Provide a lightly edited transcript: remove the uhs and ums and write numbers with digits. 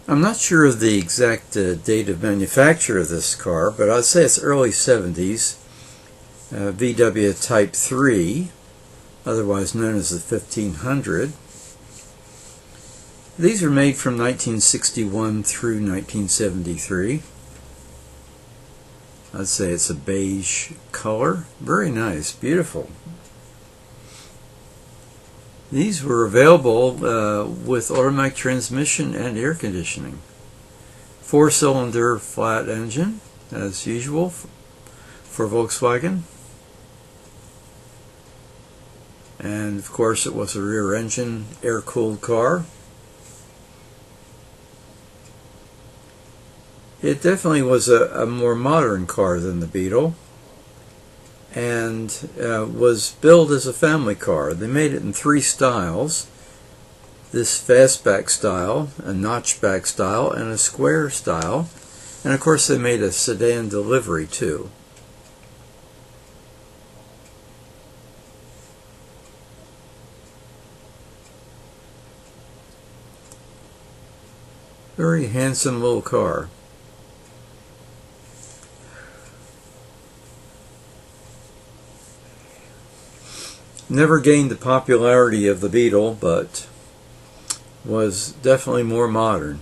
I'm not sure of the exact date of manufacture of this car, but I'd say it's early 70s. VW Type 3, otherwise known as the 1500. These are made from 1961 through 1973. I'd say it's a beige color. Very nice, beautiful. These were available with automatic transmission and air conditioning. 4-cylinder flat engine, as usual, for Volkswagen. And of course it was a rear engine, air-cooled car. It definitely was a more modern car than the Beetle, and was billed as a family car. They made it in 3 styles: this fastback style, a notchback style, and a square style. And of course they made a sedan delivery too. Very handsome little car. Never gained the popularity of the Beetle, but was definitely more modern.